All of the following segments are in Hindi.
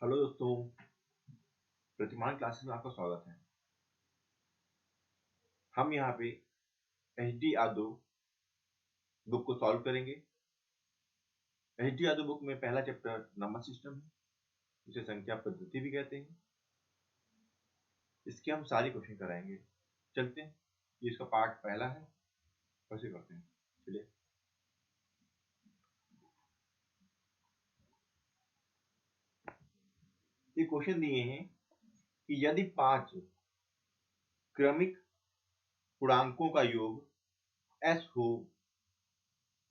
हेलो दोस्तों, प्रतिमान क्लासेस में आपका स्वागत है। हम यहाँ पे एच.डी. यादव बुक को सॉल्व करेंगे। एच.डी. यादव बुक में पहला चैप्टर नंबर सिस्टम है, जिसे संख्या पद्धति भी कहते हैं। इसके हम सारे क्वेश्चन कराएंगे। चलते हैं, ये इसका पार्ट पहला है, कैसे करते हैं चलिए। ये क्वेश्चन दिए हैं कि यदि 5 क्रमिक पूर्णांकों का योग s हो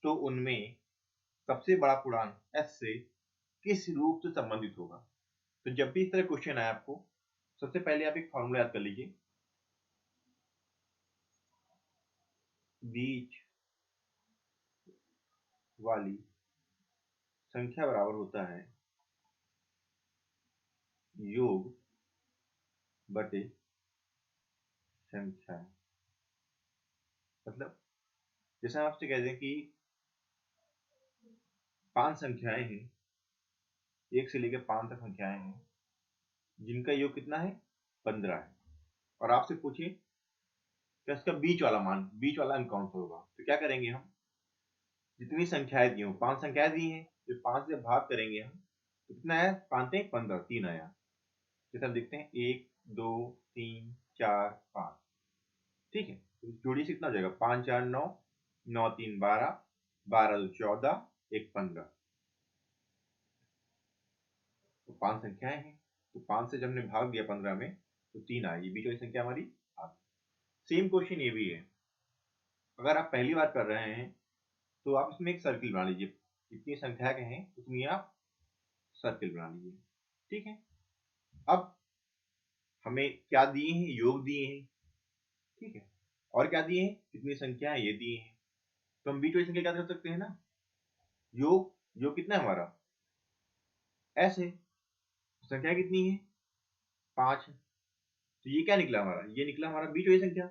तो उनमें सबसे बड़ा पूर्णांक s से किस रूप से संबंधित होगा। तो जब भी इस तरह क्वेश्चन आए आपको, सबसे पहले आप एक फॉर्मूला याद कर लीजिए। बीच वाली संख्या बराबर होता है योग बटे संख्या। मतलब जैसे हम आपसे कहते हैं कि 5 संख्याएं हैं, 1 से लेकर 5 तक संख्याएं हैं, जिनका योग कितना है 15 है, और आपसे पूछिए कि इसका बीच वाला अंक कौन सा होगा। तो क्या करेंगे हम, जितनी संख्याएं दी हो, 5 संख्याएं दी हैं, जो 5 से भाग करेंगे हम, तो कितना आया, 5 से 15, 3 आया। जैसे हम देखते हैं 1 2 3 4 5, ठीक है। तो जोड़ी से कितना हो जाएगा, 5 4 9, 9 3 12, 12 2 14, 1 15। तो 5 संख्याएं हैं, तो 5 से जब हमने भाग दिया 15 में तो 3 आएगी, बीच वाली संख्या हमारी आ गई। सेम क्वेश्चन ये भी है। अगर आप पहली बार कर रहे हैं तो आप इसमें एक सर्किल बना लीजिए, जितनी संख्या के हैं उतनी आप सर्किल बना लीजिए, ठीक है। अब हमें क्या दिए हैं, योग दिए हैं, ठीक है, और क्या दिए हैं, कितनी संख्या है ये दिए हैं। तो हम बीच वाली संख्या क्या कर सकते हैं ना, योग कितना है हमारा, s है, संख्या कितनी है 5 है, तो ये क्या निकला हमारा, ये निकला हमारा बीच वाली संख्या।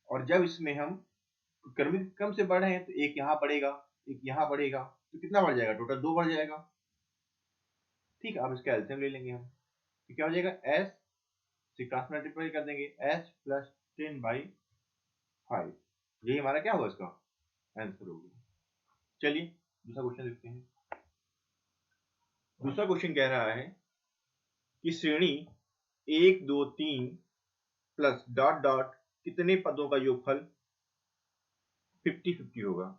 और जब इसमें हम क्रमिक क्रम से बढ़ रहे हैं तो एक यहाँ बढ़ेगा, एक यहाँ बढ़ेगा, तो कितना बढ़ जाएगा, टोटल 2 बढ़ जाएगा, ठीक है। अब इसका एलसीएम ले लेंगे हम, तो क्या हो जाएगा, s से क्रॉस मल्टीप्लाई कर देंगे, s प्लस 10/5, यही हमारा क्या होगा, इसका आंसर होगा। चलिए दूसरा क्वेश्चन देखते हैं। दूसरा क्वेश्चन कह रहा है कि श्रेणी 1 2 3 प्लस डॉट डॉट कितने पदों का योगफल 50-50 होगा,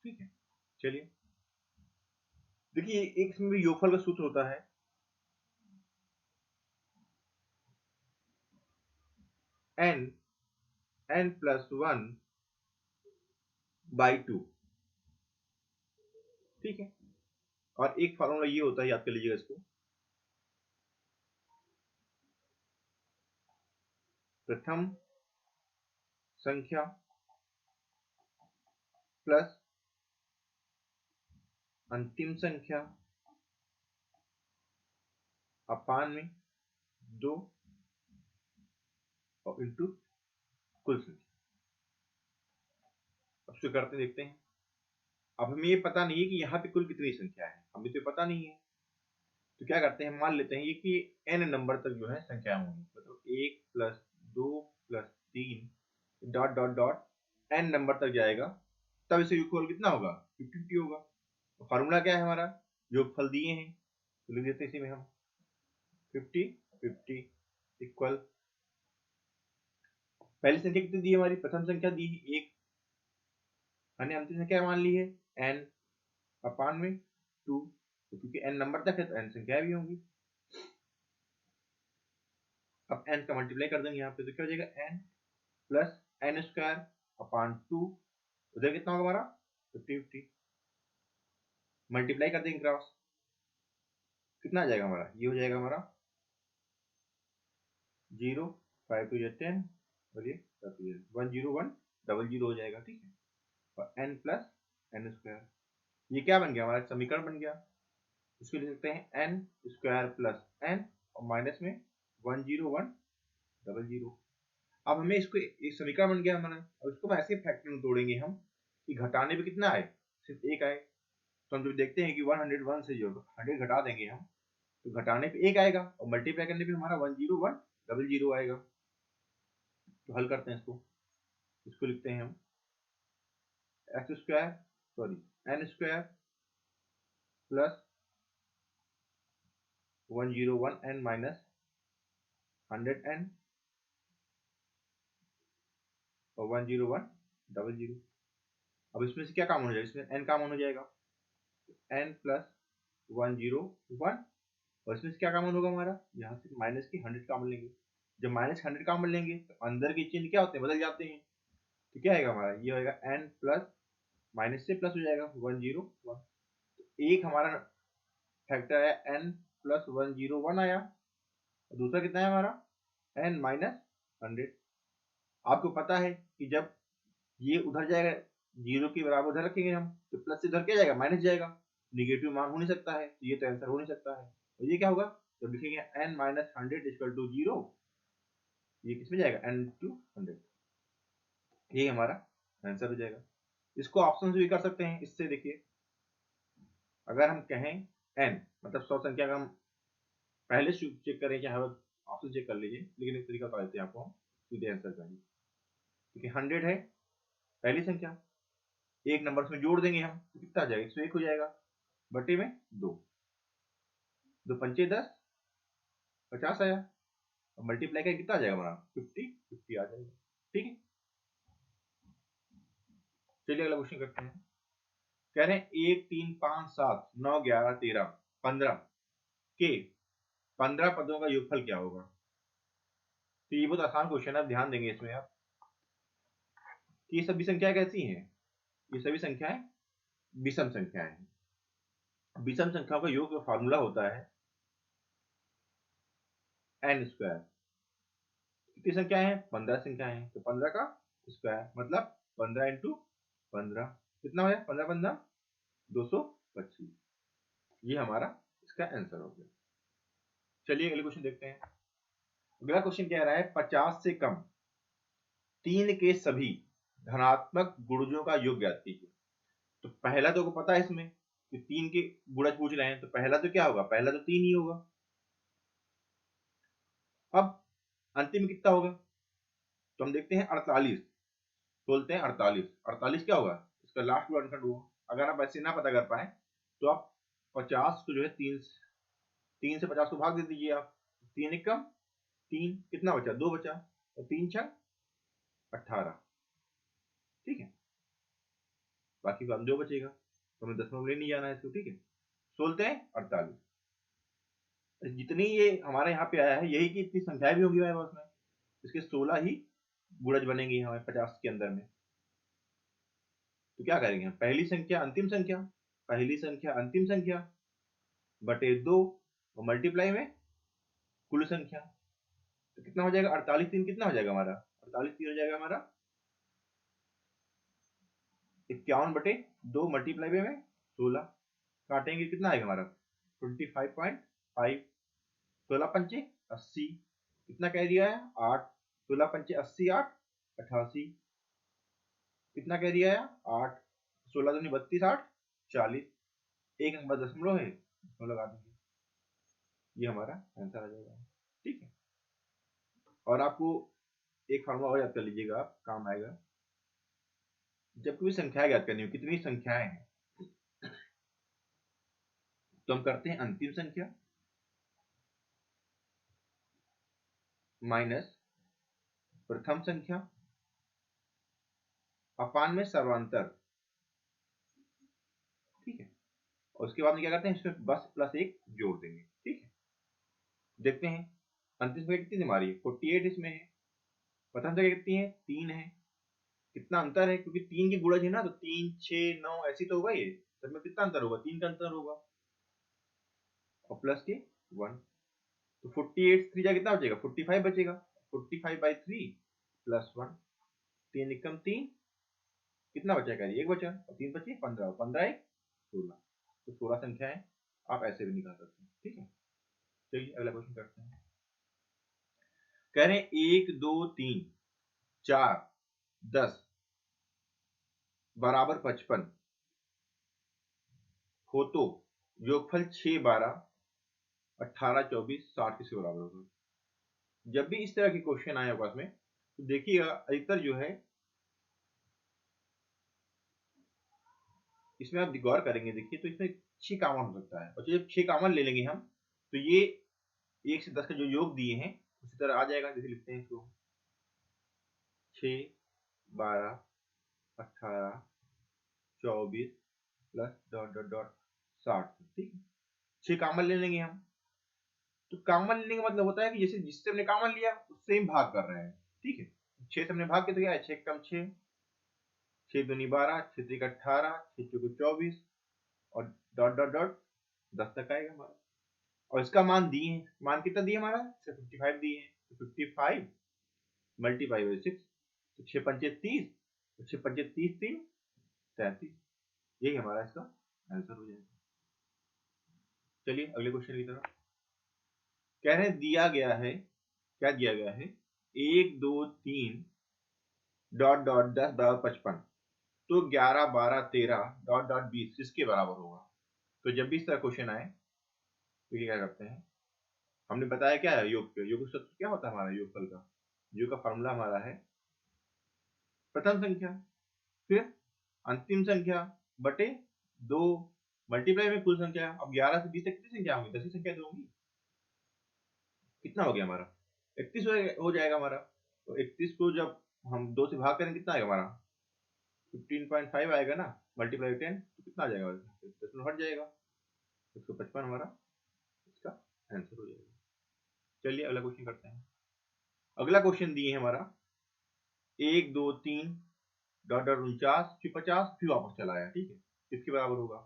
ठीक है। चलिए देखिए, एक इसमें भी योगफल का सूत्र होता है n प्लस 1/2, ठीक है। और एक फॉर्मूला ये होता है, याद कर लीजिएगा इसको, प्रथम संख्या प्लस अंतिम संख्या अपान में 2 और इंटू कुल संख्या। अब शुरू करते देखते हैं। अब हमें ये पता नहीं है कि यहाँ पे कुल कितनी संख्या है, हमें तो पता नहीं है। तो क्या करते हैं, मान लेते हैं ये कि n नंबर तक जो है संख्या होंगी, मतलब 1 plus 2 plus 3 dot dot dot n number तक जाएगा, तब इसे योगफल कितना होगा, 50-50 होगा। तो फार्मूला क्या है हमारा, योगफल दिए हैं तो लिख देते हैं इसी में हम 50-50 इक्वल, पहली संख्या कितनी दी है हमारी, प्रथम संख्या दी है 1, हमने अंतिम संख्या मान ली है n अपान में 2, तो क्योंकि n नंबर तक है तो n संख्या भी होंगी। अब n का मल्टीप्लाई कर देंगे यहाँ पे, तो क्या हो जाएगा, n plus n square upon 2, उधर कितना होगा हमारा 50-50, मल्टीप्लाई कर देंगे क्रॉस, कितना आ जाएगा हमारा, ये हो जाएगा हमारा 0 5 2 10 और ये 101 00 हो जाएगा, ठीक है। और n प्लस n स्क्वायर, ये क्या बन गया हमारा, समीकरण बन गया। इसको लिख सकते हैं n स्क्वायर प्लस n और माइनस में 101 00। अब हमें इसको एक समीकरण बन गया हमारा, अब इसको ऐसे फैक्टर में तोड़ेंगे हम कि घटाने पे कितना आए, सिर्फ 1 आए। तो हम जब देखते हैं कि 101 से जो 100 घटा देंगे हम, तो घटाने पे 1 आएगा और मल्टीप्लाई करने पे हमारा 10100 आएगा। तो हल करते हैं इसको लिखते हैं हम n² plus 101n minus 100n और 10100। अब इसमें से क्या कॉमन हो जाएगा, इसमें n कॉमन हो जाएगा, n प्लस 101 और इसमें से क्या कॉमन होगा हमारा, यहाँ से माइनस की 100 कॉमन लेंगे। जब माइनस 100 कॉमन लेंगे तो अंदर के चिन्ह क्या होते हैं, बदल जाते हैं। तो क्या आएगा हमारा, ये होगा n प्लस माइनस से प्लस हो जाएगा 101। एक हमारा फैक्टर है n प्लस 101 आया और दूसरा कितना है हमारा n माइनस 100। आपको पता है कि जब ये उधर जाएगा जीरो के बराबर उधर रखेंगे हम, तो प्लस से इधर क्या जाएगा, माइनस जाएगा, निगेटिव मान हो नहीं सकता है, तो ये तो आंसर हो नहीं सकता है। तो ये क्या होगा, जब लिखेंगे n माइनस 100 इक्वल टू 0, ये किसमें जाएगा, n टू 100, ये हमारा आंसर हो जाएगा। इसको ऑप्शन से भी कर सकते हैं। इससे देखिए, अगर हम कहें n मतलब 100 संख्या का हम पहले चेक करें, चाहे ऑप्शन चेक कर लीजिए, लेकिन एक तरीका बता देते हैं आपको हम सीधे आंसर का। क्योंकि 100 है पहली संख्या, एक नंबर उसमें जोड़ देंगे हम तो कितना आ जाएगा, 101 हो जाएगा, बटे में 2, 2 पंचे 10, 50 आया, और मल्टीप्लाई करके कितना आ जाएगा हमारा 50 आ जाएगा। ठीक है, चलिए अगला क्वेश्चन करते हैं। कह रहे हैं 1 3 5 7 9 11 13 15 के 15 पदों का योगफल क्या होगा। तो ये बहुत आसान क्वेश्चन है, आप ध्यान देंगे इसमें आप कि ये सभी संख्याएं कैसी हैं, ये सभी संख्याएं विषम संख्याएं हैं। विषम संख्याओं का योग का फॉर्मूला होता है n²। कितनी संख्या है, 15 संख्या है, तो 15 का स्क्वायर मतलब 15 इंटू 15 कितना हो गया, 15 15 225। ये हमारा इसका आंसर हो गया। चलिए अगले क्वेश्चन देखते हैं। अगला क्वेश्चन कह रहा है 50 से कम 3 के सभी धनात्मक गुणजों का योग ज्ञात कीजिए। तो पहला तो पता है इसमें कि 3 के गुणज पूछ रहे हैं, तो पहला तो क्या होगा, पहला तो 3 ही होगा। अब अंतिम में कितना होगा, तो हम देखते हैं 48, बोलते हैं 48, 48 क्या होगा, इसका लास्ट वर्ड आंसर होगा। अगर आप ऐसे ना पता कर पाए तो आप 50 को जो है 3 से 50 को भाग दे दीजिए आप, 3 एक कम 3, कितना बचा, 2 बचा, और 3 6 18। ठीक है, बाकी का 2 बचेगा, तो हमें दशमलव ले नहीं जाना है इसको। ठीक है, सोलते हैं 48, जितनी ये हमारे यहाँ पे आया है यही की इतनी संख्याएं भी होंगी हमारे पास में, इसके 16 ही गुणज बनेंगे हमें 50 के अंदर में। तो क्या करेंगे, पहली संख्या अंतिम संख्या, पहली संख्या अंतिम संख्या बटे 2 और मल्टीप्लाई में कुल संख्या, तो कितना हो जाएगा, 48 3 कितना हो जाएगा हमारा, 48 3 हो जाएगा हमारा 51 बटे 2 मल्टीप्लाई में 16, काटेंगे कितना आएगा हमारा 25.5, 16 पंचे 80, कितना कह दिया है 8, 16 पंचे 80 8 88, कितना कह दिया है 8, 16 दूनी 32 8 40, एक नंबर दशमलव है दशमलव लगा देंगे, ये हमारा आंसर आ जाएगा। ठीक है, और आपको एक फार्मूला और याद कर लीजिएगा, आप काम आएगा जब कोई संख्या याद करनी हो, कितनी संख्याएं हैं, तो हम करते हैं अंतिम संख्या माइनस प्रथम संख्या अपान में सर्वांतर। ठीक है, और उसके बाद में क्या करते हैं, इसमें बस प्लस 1 जोड़ देंगे। ठीक है, देखते हैं अंतिम संख्या कितनी हमारी 48 इसमें है, प्रथम संख्या कितनी है 3 है, कितना अंतर है, क्योंकि 3 की गुणज है ना, तो 3 6 9 ऐसी तो होगा, ये सब में कितना अंतर होगा, 3 का अंतर होगा, और प्लस के 1, तो 48 3 जा कितना बचेगा 45 बचेगा, 45/3 प्लस 1, 3 एकम 3, कितना बचेगा, एक बचा, और 3 बचे 15, 15 1 16, तो 16 संख्या है, आप ऐसे भी निकाल सकते हैं। ठीक है, चलिए अगला क्वेश्चन करते हैं। कह रहे हैं 1 2 3 4 10 बराबर 55 हो तो योगफल 6 12 18, 24, 60 किसके बराबर होगा। जब भी इस तरह के क्वेश्चन आए आपस में तो देखिएगा अधिकतर जो है इसमें आप गौर करेंगे, देखिए तो इसमें 6 कॉमन हो सकता है, और जब 6 कॉमन ले लेंगे हम तो ये 1 से 10 का जो योग दिए हैं उसी तरह आ जाएगा। जैसे लिखते हैं इसको 6, 12, 18, 24 प्लस डॉट डॉट डॉट 60, ठीक है। 6 कॉमन ले लेंगे हम, तो कॉमन लेने का मतलब होता है कि जैसे जिससे हमने कॉमन लिया उससे हम भाग कर रहे हैं, ठीक है। 6 से हमने भाग किया तो क्या है, 6 कम 6, 6 दूनी 12, 6 त्रिक 18, 6 चौको 24 और डॉट डॉट डॉट 10 तक आएगा हमारा। और इसका मान दिए हैं, मान कितना दिए हमारा 55 दिए हैं, तो 55 मल्टीप्लाई बाई 6, तो 6 पंचे 30, तो 6 पंचे 30, 3 33, यही हमारा इसका आंसर हो जाएगा। चलिए अगले क्वेश्चन की तरफ। कह रहे हैं दिया गया है, क्या दिया गया है, 1 2 3 डॉट डॉट 10 बराबर 55, तो 11 12 13 डॉट डॉट 20 किसके बराबर होगा। तो जब भी इस तरह क्वेश्चन आए तो क्या करते हैं, हमने बताया क्या है योग, योग सूत्र क्या होता है हमारा योगफल का, योग का फॉर्मूला हमारा है प्रथम संख्या फिर अंतिम संख्या बटे 2 मल्टीप्लाई में कुल संख्या। अब 11 से 20 तक कितनी संख्या होंगी, 10 ही संख्या तो होंगी। कितना हो गया हमारा 31 हो जाएगा हमारा। तो 31 को जब हम 2 से भाग करें कितना आएगा हमारा 15.5 आएगा ना, मल्टीप्लाई 10 तो कितना आ जाएगा, 10 हट जाएगा, 155 हमारा इसका आंसर हो जाएगा। चलिए अगला क्वेश्चन करते हैं। अगला क्वेश्चन दिए है हमारा 1 2 3 डॉट डॉट 49 फिर 50 फिर वापस चला आया, ठीक है, किसके बराबर होगा।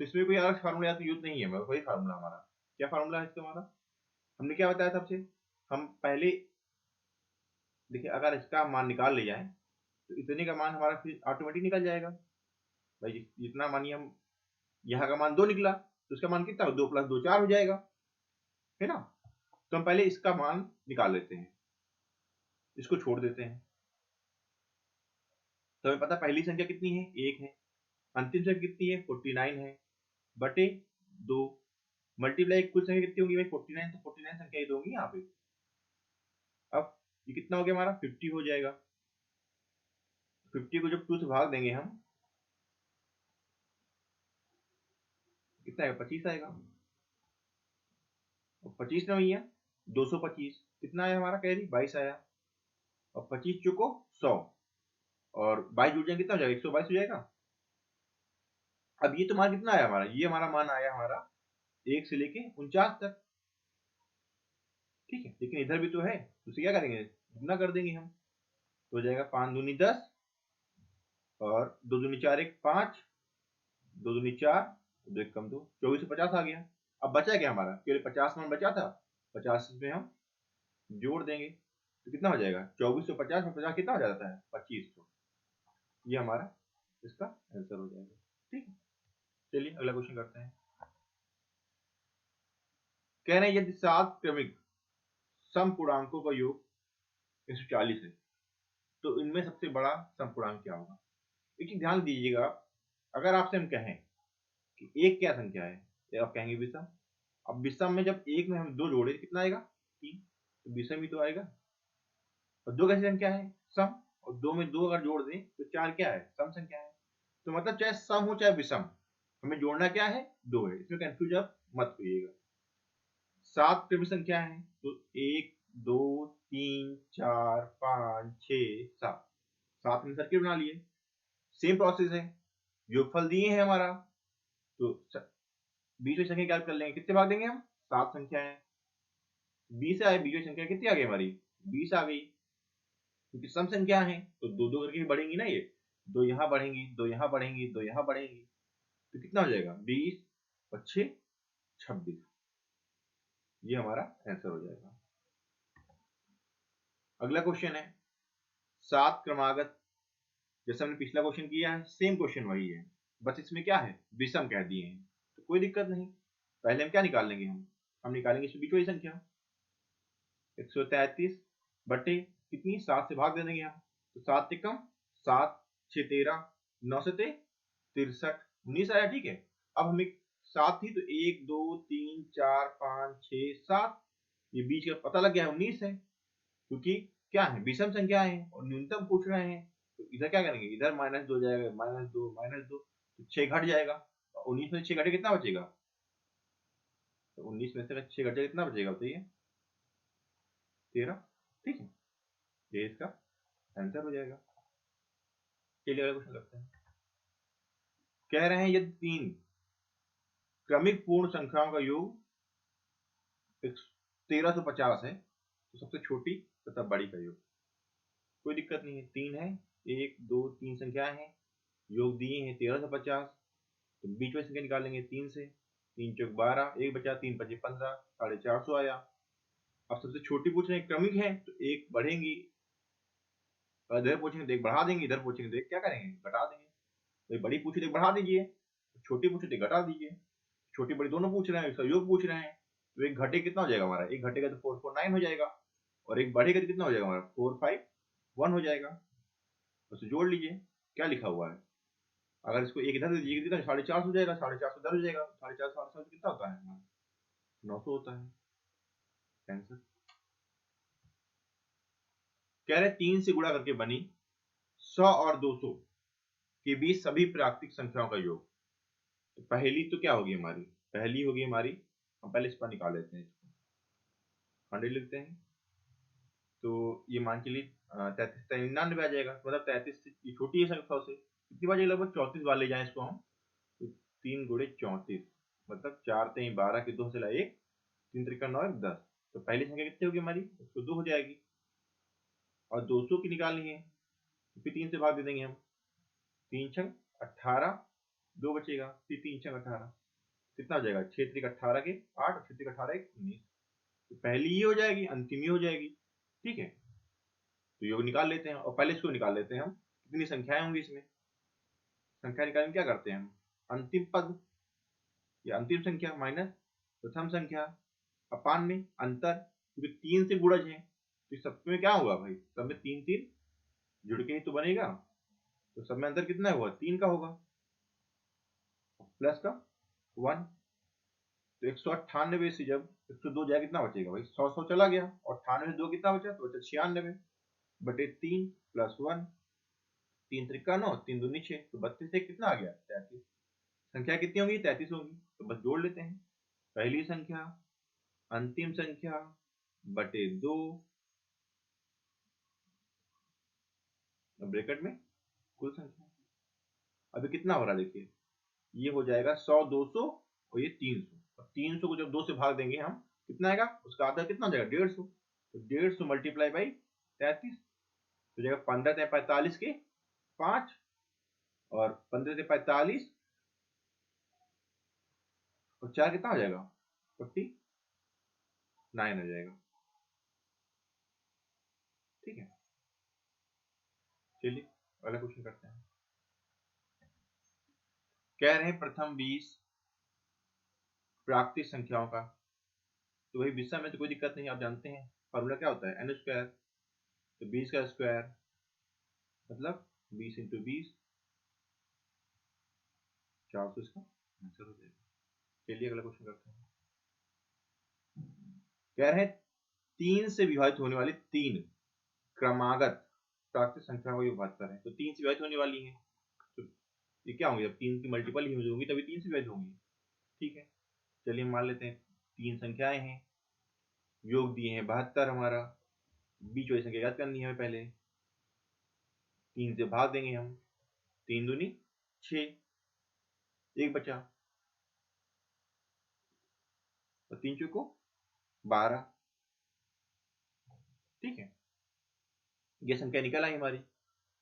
तो इसमें कोई अलग फार्मूला तो यूज नहीं है, वही फार्मूला हमारा। क्या फार्मूला है इसका हमारा, हमने क्या बताया था आपसे, हम पहले देखिए अगर इसका मान निकाल ले जाए तो इतने का मान हमारा फिर ऑटोमेटिक निकल जाएगा। भाई जितना मानिए हम यहाँ का मान 2 निकला तो इसका मान कितना 2 प्लस 2 4 हो जाएगा, है ना। तो हम पहले इसका मान निकाल लेते हैं, इसको छोड़ देते हैं। तो हमें पता पहली संख्या कितनी है 1 है, अंतिम संख्या कितनी है 49 है, बटे 2 मल्टीप्लाई कुल संख्या कितनी होगी भाई 49, तो 49 संख्या ही होगी यहाँ पे। अब ये कितना हो गया हमारा 50 हो जाएगा। 50 को जब 2 से भाग देंगे हम कितना आएगा 25 आएगा, और 25 ना भैया 225 कितना आया हमारा कैरी 22 आया, और 25 चुको 100 और 22 जुड़ जाएंगे कितना हो जाएगा 122 हो जाएगा। अब ये तो मान कितना आया हमारा, ये हमारा मान आया हमारा 1 से लेके 49 तक, ठीक है। लेकिन इधर भी तो है तो उसे क्या करेंगे गुना कर देंगे हम, तो हो जाएगा 5 दूनी 10 और 2 दूनी 4 1 5, 2 दूनी 4 2 1 कम 2 24 से 50 आ गया। अब बचा क्या हमारा केवल 50 मान बचा था, 50 में हम जोड़ देंगे तो कितना हो जाएगा 2450 में 50 कितना हो जाता है 2500, ये हमारा इसका आंसर हो जाएगा, ठीक है। चलिए अगला क्वेश्चन करते हैं। कह रहे हैं यदि 7 क्रमिक सम पूर्णांकों का योग 140 है तो इनमें सबसे बड़ा सम पूर्णांक क्या होगा। एक चीज ध्यान दीजिएगा, अगर आपसे हम कहें कि एक क्या संख्या है तो आप कहेंगे विषम। अब विषम में जब एक में हम 2 जोड़े कितना आएगा 3, तो विषम ही तो आएगा। और 2 कैसी संख्या है सम, और 2 में 2 अगर जोड़ दें तो 4 क्या है सम संख्या है। तो मतलब चाहे सम हो चाहे विषम हमें जोड़ना क्या है 2 है, इसमें कंफ्यूज आप मत होइएगा। 7 क्रमिक संख्या है तो 1 2 3 4 5 6 7, 7 में सर्किल बना लिए। सेम प्रोसेस है, योगफल दिए हैं हमारा तो बीच में संख्या क्या कर लेंगे, कितने भाग देंगे हम 7 संख्या है, 20 आए बीच में संख्या कितनी आ गई हमारी 20 आ गई, क्योंकि सम संख्या है तो 2 2 करके बढ़ेंगी ना, ये 2 यहाँ बढ़ेंगी 2 यहाँ बढ़ेंगी 2 यहाँ बढ़ेंगी, तो कितना हो जाएगा 20 और 6 26, ये हमारा आंसर हो जाएगा। अगला क्वेश्चन है 7 क्रमागत, जैसे हमने पिछला क्वेश्चन किया है सेम क्वेश्चन वही है, बस इसमें क्या है विषम कह दिए हैं, तो कोई दिक्कत नहीं। पहले हम क्या निकाल लेंगे, हम निकालेंगे इसमें बीच वाली संख्या 133 बटे कितनी 7 से भाग दे देंगे हम, तो 7 से कम 7 6 13 9 से 63 19 आया, ठीक है। अब हमें 7 थी तो 1 2 3 4 5 6 7, ये बीच का पता लग गया 19 है, क्योंकि क्या है विषम संख्या है और न्यूनतम पूछ रहे हैं। तो इधर क्या करेंगे, इधर -2 जाएगा, -2 तो 6 घट जाएगा, 19 में 6 घटे कितना बचेगा, तो 19 में से 6 घटे कितना बचेगा बताइए, 13। ठीक है, ये इसका आंसर हो जाएगा। चलिए अगला क्वेश्चन करते हैं। कह रहे हैं यदि 3 क्रमिक पूर्ण संख्याओं का योग 1350 है तो सबसे छोटी तथा बड़ी का योग, कोई दिक्कत नहीं है, 3 है, 1 2 3 संख्या है, योग दिए हैं 1350, तो बीच में संख्या निकालेंगे 3 से, 3 चौक 12, 1 बचा, 3 पचे 15, 450 आया। अब सबसे छोटी पूछ रहे हैं, क्रमिक है तो एक बढ़ेंगी, इधर पूछेंगे तो एक बढ़ा देंगे, इधर पूछेंगे तो एक क्या करेंगे, घटा देंगे। तो बड़ी पूछी तो बढ़ा दीजिए, छोटी पूछी तो घटा दीजिए। छोटी बड़ी दोनों पूछ रहे हैं, इसका योग पूछ रहे हैं, तो एक घटे कितना हो जाएगा हमारा, एक घटेगा तो 449 हो जाएगा, और एक बढ़ेगा तो कितना हो जाएगा हमारा 451 हो जाएगा। तो जोड़ लीजिए क्या लिखा हुआ है, अगर इसको एक इधर दे दीजिए कितना 450 हो जाएगा, 450 इधर हो जाएगा, 450 कितना होता है हमारा 900 होता है आंसर। कह रहे 3 से गुणा करके बनी 100 और 200 के बीच सभी प्राकृतिक संख्याओं का योग। तो पहली तो क्या होगी हमारी, पहली होगी हमारी, हम पहले इस पर निकाल लेते हैं, इसको 100 लिखते हैं, तो ये मान के लिए 33 99 आ जाएगा, मतलब 33 ये छोटी है संख्या से, कितनी बार लगभग 34 बार ले जाए इसको हम, तो 3 गुणे 34 मतलब 4 3 12 के 2 से ला 1, 3 त्रिका 9 10, तो पहली संख्या कितनी होगी हमारी 102 हो जाएगी, और 200 की निकालनी है तो फिर 3 से भाग दे देंगे हम, 3 छंग 18, 2 बचेगा, फिर 3 छंग 18, कितना हो जाएगा 6 त्रिक 18 के 8, 6 त्रिक 18 19, तो पहली ये हो जाएगी, अंतिम ये हो जाएगी। ठीक है, तो योग निकाल लेते हैं, और पहले इसको निकाल लेते हैं हम, कितनी संख्याएं होंगी इसमें, संख्या निकालने क्या करते हैं हम, अंतिम पद या अंतिम संख्या माइनस प्रथम संख्या अपान में अंतर, क्योंकि 3 से गुणज है तो सब में क्या होगा भाई, सब में 3 3 जुड़ के ही तो बनेगा, तो सब में अंतर कितना होगा 3 का होगा, प्लस का 1, तो 198 से जब 102 जाए कितना बचेगा भाई, 100 चला गया, और 98 से 2 कितना बचा, तो बचा 96 बटे 3 प्लस 1, 3 त्रिका 9, 3 दूनी 6, तो 32 से कितना आ गया 33, संख्या कितनी होगी 33 होगी, तो बस जोड़ लेते हैं, पहली संख्या अंतिम संख्या बटे 2, ब्रैकेट में कुल संख्या, अभी कितना हो रहा है देखिए, ये हो जाएगा 100 200 और ये 300, और 300 को जब 2 से भाग देंगे हम कितना आएगा, उसका आधा कितना हो जाएगा 150, तो 150 मल्टीप्लाई बाई 33 हो जाएगा, 15 से 45 के 5, और 15 से 45 और 4 कितना हो जाएगा 49 हो जाएगा। ठीक है, चलिए अगला क्वेश्चन करते हैं। कह रहे हैं प्रथम 20 प्राकृतिक संख्याओं का, तो वही विषय में तो कोई दिक्कत नहीं, आप जानते हैं फॉर्मूला क्या होता है n स्क्वायर, तो 20 का स्क्वायर मतलब 20 इंटू 20, 400 इसका आंसर हो जाएगा। चलिए अगला क्वेश्चन करते हैं। कह रहे हैं 3 से विभाजित होने वाली 3 क्रमागत प्राकृतिक संख्याओं का योग 72 है, तो 3 से विभाजित होने वाली है, तो ये क्या होंगी, जब 3 की मल्टीपल ही होंगी तभी 3 से विभाजित होंगी। ठीक है, चलिए मान लेते हैं 3 संख्याएं हैं, योग दिए हैं 72 हमारा, बीच वाली संख्या याद करनी है हमें पहले, 3 से भाग देंगे हम, 3 दूनी 6, 1 बचा, और 3 चौको 12। ठीक है, ये संख्या निकल आई हमारी।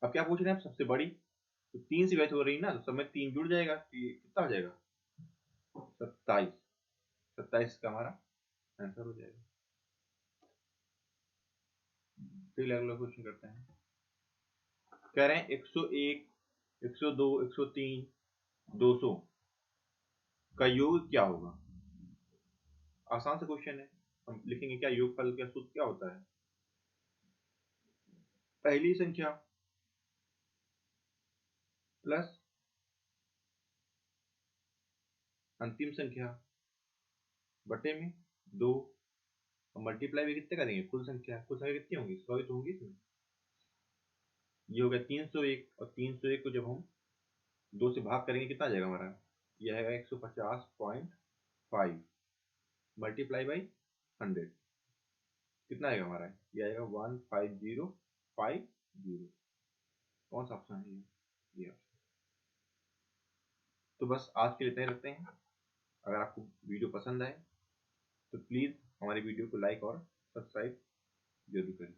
अब क्या पूछ रहे हैं आप, सबसे बड़ी, तो 3 से विभाजित हो रही है ना, तो सब में 3 जुड़ जाएगा, तो ये कितना हो जाएगा 27, 27 का हमारा आंसर हो जाएगा। फिर अगला क्वेश्चन करते हैं। कह रहे हैं 101 102 103 200 का योग क्या होगा, आसान सा क्वेश्चन है, हम लिखेंगे क्या, योगफल का सूत्र क्या होता है, पहली संख्या प्लस अंतिम संख्या बटे में 2 और मल्टीप्लाई भी कितने करेंगे, कुल संख्या कितनी होंगी, 100 तो होंगी इसमें। ये हो गया 301, और 301 को जब हम 2 से भाग करेंगे कितना आ जाएगा हमारा, यह आएगा 150.5 मल्टीप्लाई बाई 100 कितना आएगा हमारा, ये आएगा 15050। कौन सा ऑप्शन है ये तो बस आज के लिए इतना ही रखते हैं। अगर आपको वीडियो पसंद आए तो प्लीज़ हमारी वीडियो को लाइक और सब्सक्राइब जरूर करें।